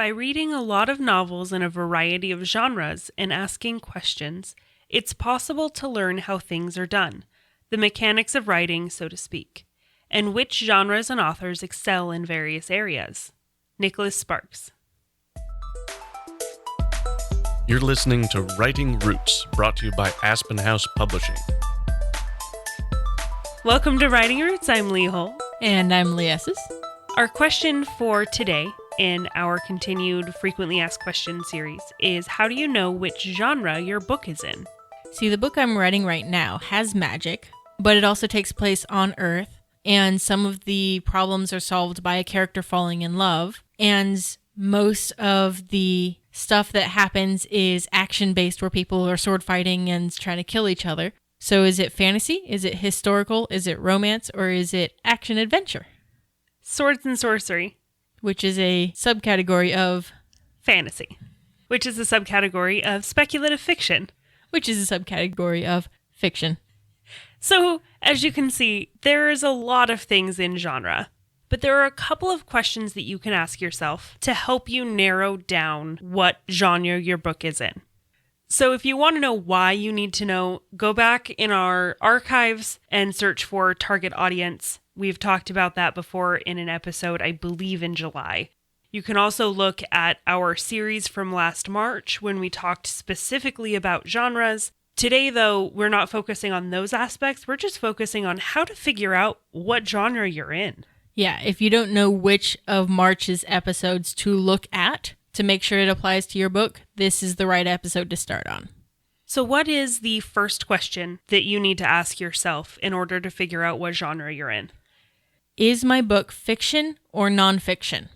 By reading a lot of novels in a variety of genres and asking questions, it's possible to learn how things are done, the mechanics of writing, so to speak, and which genres and authors excel in various areas. Nicholas Sparks. You're listening to Writing Roots, brought to you by Aspen House Publishing. Welcome to Writing Roots. I'm Lee Hull. And I'm Lee Esses. Our question for today in our continued Frequently Asked Questions series is, how do you know which genre your book is in? See, the book I'm writing right now has magic, but it also takes place on Earth, and some of the problems are solved by a character falling in love, and most of the stuff that happens is action-based where people are sword fighting and trying to kill each other. So is it fantasy? Is it historical? Is it romance? Or is it action-adventure? Swords and sorcery. Which is a subcategory of fantasy, which is a subcategory of speculative fiction, which is a subcategory of fiction. So, as you can see, there is a lot of things in genre, but there are a couple of questions that you can ask yourself to help you narrow down what genre your book is in. So if you want to know why you need to know, go back in our archives and search for target audience. We've talked about that before in an episode, I believe in July. You can also look at our series from last March when we talked specifically about genres. Today, though, we're not focusing on those aspects. We're just focusing on how to figure out what genre you're in. Yeah, if you don't know which of March's episodes to look at to make sure it applies to your book, this is the right episode to start on. So what is the first question that you need to ask yourself in order to figure out what genre you're in? Is my book fiction or nonfiction?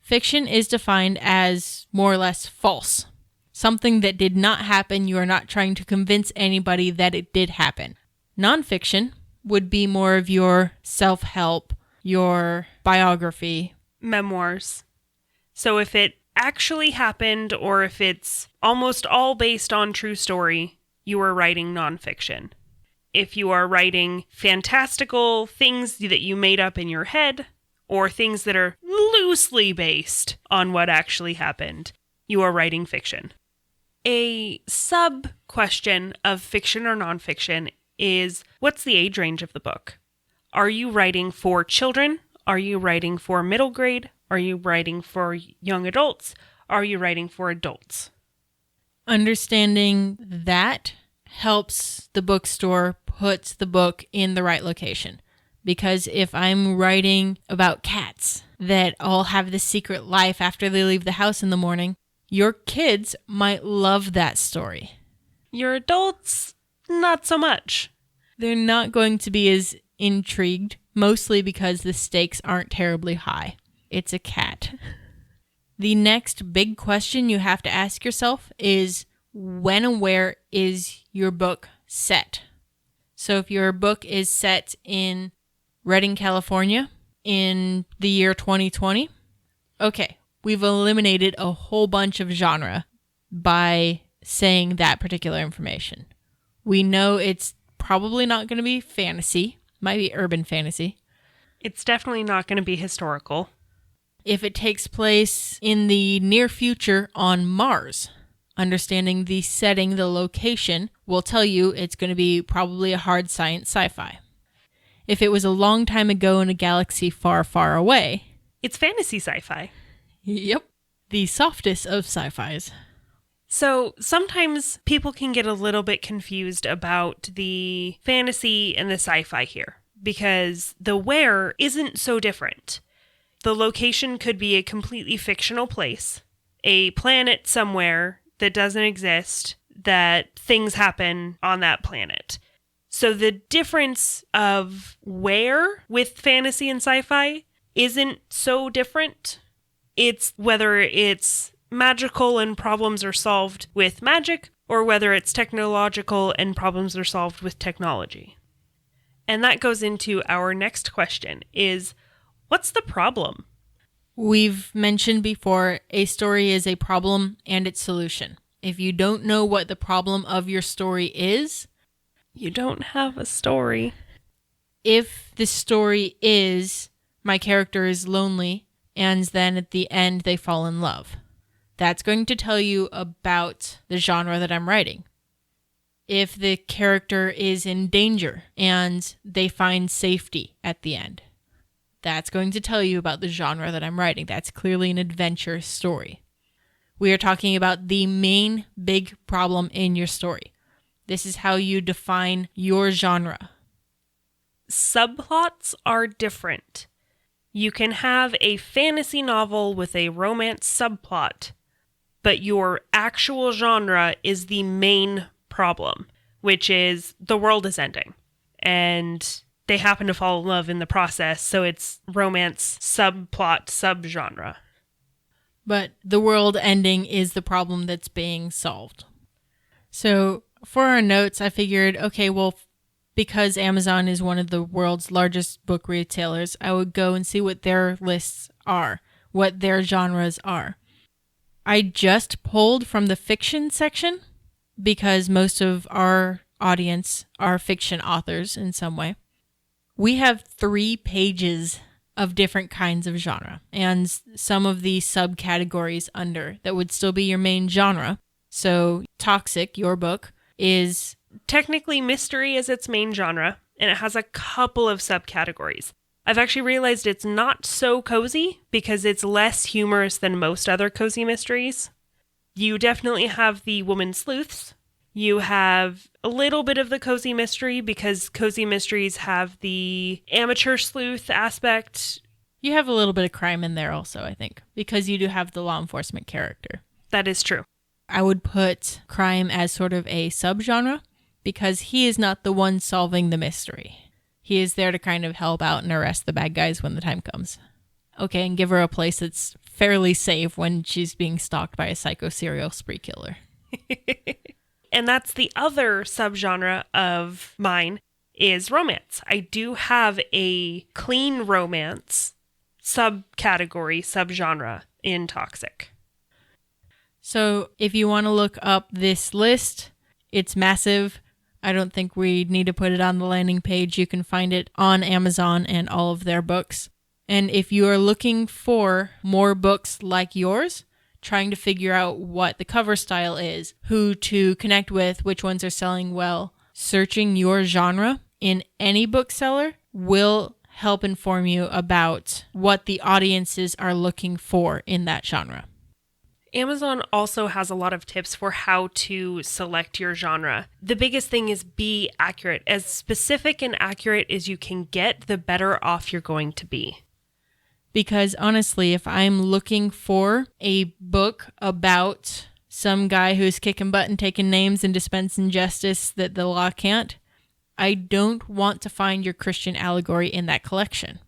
Fiction is defined as more or less false. Something that did not happen. You are not trying to convince anybody that it did happen. Nonfiction would be more of your self-help, your biography. Memoirs. So if it actually happened or if it's almost all based on true story, you are writing nonfiction. If you are writing fantastical things that you made up in your head, or things that are loosely based on what actually happened, you are writing fiction. A sub-question of fiction or nonfiction is, what's the age range of the book? Are you writing for children? Are you writing for middle grade? Are you writing for young adults? Are you writing for adults? Understanding that helps the bookstore put the book in the right location. Because if I'm writing about cats that all have this secret life after they leave the house in the morning, your kids might love that story. Your adults, not so much. They're not going to be as intrigued, mostly because the stakes aren't terribly high. It's a cat. The next big question you have to ask yourself is, when and where is your book set? So if your book is set in Redding, California in the year 2020, okay, we've eliminated a whole bunch of genre by saying that particular information. We know it's probably not going to be fantasy, might be urban fantasy. It's definitely not going to be historical. If it takes place in the near future on Mars, understanding the setting, the location, will tell you it's going to be probably a hard science sci-fi. If it was a long time ago in a galaxy far, far away, it's fantasy sci-fi. Yep. The softest of sci-fis. So sometimes people can get a little bit confused about the fantasy and the sci-fi here, because the where isn't so different. The location could be a completely fictional place, a planet somewhere that doesn't exist, that things happen on that planet. So the difference of where with fantasy and sci-fi isn't so different. It's whether it's magical and problems are solved with magic, or whether it's technological and problems are solved with technology. And that goes into our next question is, what's the problem? We've mentioned before, a story is a problem and its solution. If you don't know what the problem of your story is, you don't have a story. If the story is, my character is lonely and then at the end they fall in love. That's going to tell you about the genre that I'm writing. If the character is in danger and they find safety at the end, that's going to tell you about the genre that I'm writing. That's clearly an adventure story. We are talking about the main big problem in your story. This is how you define your genre. Subplots are different. You can have a fantasy novel with a romance subplot, but your actual genre is the main problem, which is the world is ending. And they happen to fall in love in the process, so it's romance subplot subgenre. But the world ending is the problem that's being solved. So for our notes, I figured, okay, well, because Amazon is one of the world's largest book retailers, I would go and see what their lists are, what their genres are. I just pulled from the fiction section because most of our audience are fiction authors in some way. We have 3 pages of different kinds of genre and some of the subcategories under that would still be your main genre. So Toxic, your book, is technically mystery is its main genre, and it has a couple of subcategories. I've actually realized it's not so cozy because it's less humorous than most other cozy mysteries. You definitely have the woman sleuths. You have a little bit of the cozy mystery because cozy mysteries have the amateur sleuth aspect. You have a little bit of crime in there also, I think, because you do have the law enforcement character. That is true. I would put crime as sort of a subgenre because he is not the one solving the mystery. He is there to kind of help out and arrest the bad guys when the time comes. Okay, and give her a place that's fairly safe when she's being stalked by a psycho serial spree killer. And that's the other subgenre of mine is romance. I do have a clean romance subcategory, subgenre in Toxic. So if you want to look up this list, it's massive. I don't think we need to put it on the landing page. You can find it on Amazon and all of their books. And if you are looking for more books like yours, trying to figure out what the cover style is, who to connect with, which ones are selling well, searching your genre in any bookseller will help inform you about what the audiences are looking for in that genre. Amazon also has a lot of tips for how to select your genre. The biggest thing is be accurate. As specific and accurate as you can get, the better off you're going to be. Because honestly, if I'm looking for a book about some guy who's kicking butt and taking names and dispensing justice that the law can't, I don't want to find your Christian allegory in that collection.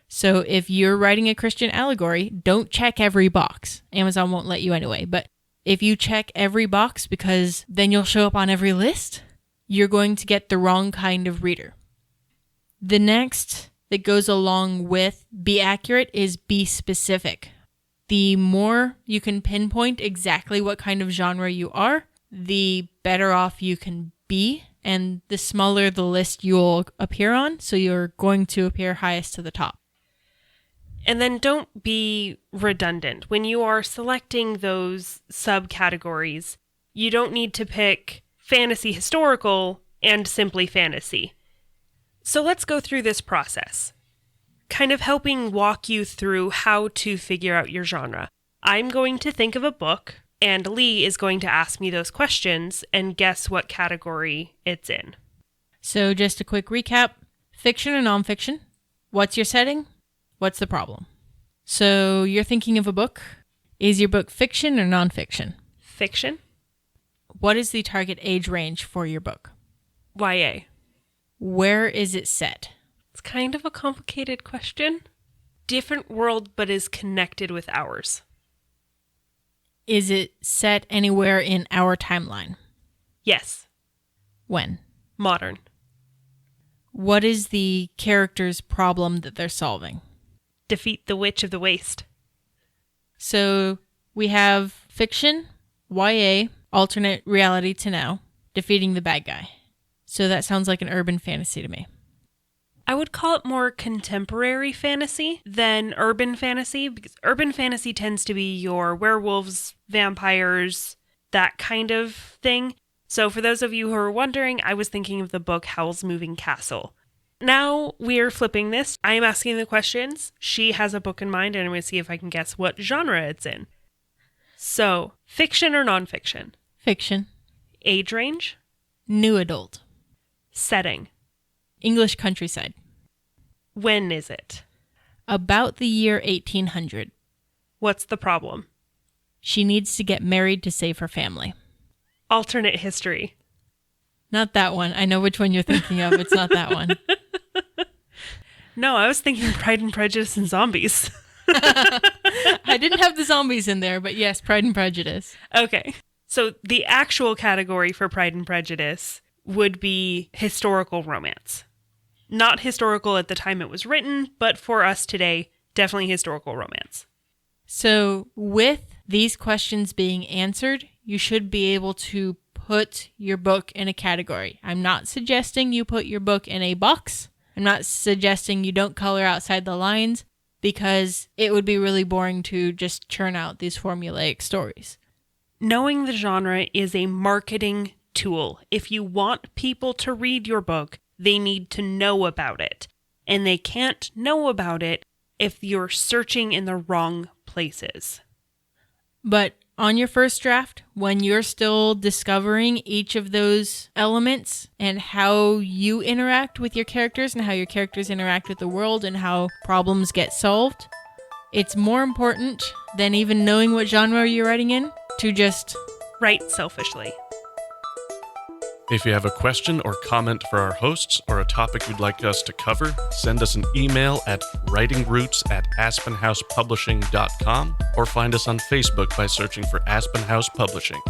So if you're writing a Christian allegory, don't check every box. Amazon won't let you anyway. But if you check every box, because then you'll show up on every list, you're going to get the wrong kind of reader. The next that goes along with be accurate is be specific. The more you can pinpoint exactly what kind of genre you are, the better off you can be, and the smaller the list you'll appear on, so you're going to appear highest to the top. And then don't be redundant. When you are selecting those subcategories, you don't need to pick fantasy historical and simply fantasy. So let's go through this process, kind of helping walk you through how to figure out your genre. I'm going to think of a book, and Lee is going to ask me those questions and guess what category it's in. So just a quick recap. Fiction or nonfiction? What's your setting? What's the problem? So you're thinking of a book. Is your book fiction or nonfiction? Fiction. What is the target age range for your book? YA. Where is it set? It's kind of a complicated question. Different world, but is connected with ours. Is it set anywhere in our timeline? Yes. When? Modern. What is the character's problem that they're solving? Defeat the Witch of the Waste. So we have fiction, YA, alternate reality to now, defeating the bad guy. So that sounds like an urban fantasy to me. I would call it more contemporary fantasy than urban fantasy, because urban fantasy tends to be your werewolves, vampires, that kind of thing. So for those of you who are wondering, I was thinking of the book Howl's Moving Castle. Now we're flipping this. I am asking the questions. She has a book in mind, and I'm going to see if I can guess what genre it's in. So, fiction or nonfiction? Fiction. Age range? New adult. Setting? English countryside. When is it? About the year 1800. What's the problem? She needs to get married to save her family. Alternate history? Not that one. I know which one you're thinking of. It's not that one. No, I was thinking Pride and Prejudice and zombies. I didn't have the zombies in there, but yes, Pride and Prejudice. Okay. So the actual category for Pride and Prejudice would be historical romance. Not historical at the time it was written, but for us today, definitely historical romance. So with these questions being answered, you should be able to put your book in a category. I'm not suggesting you put your book in a box. I'm not suggesting you don't color outside the lines, because it would be really boring to just churn out these formulaic stories. Knowing the genre is a marketing tool. If you want people to read your book, they need to know about it. And they can't know about it if you're searching in the wrong places. But on your first draft, when you're still discovering each of those elements and how you interact with your characters and how your characters interact with the world and how problems get solved, it's more important than even knowing what genre you're writing in to just write selfishly. If you have a question or comment for our hosts or a topic you'd like us to cover, send us an email at writingroots@aspenhousepublishing.com or find us on Facebook by searching for Aspen House Publishing.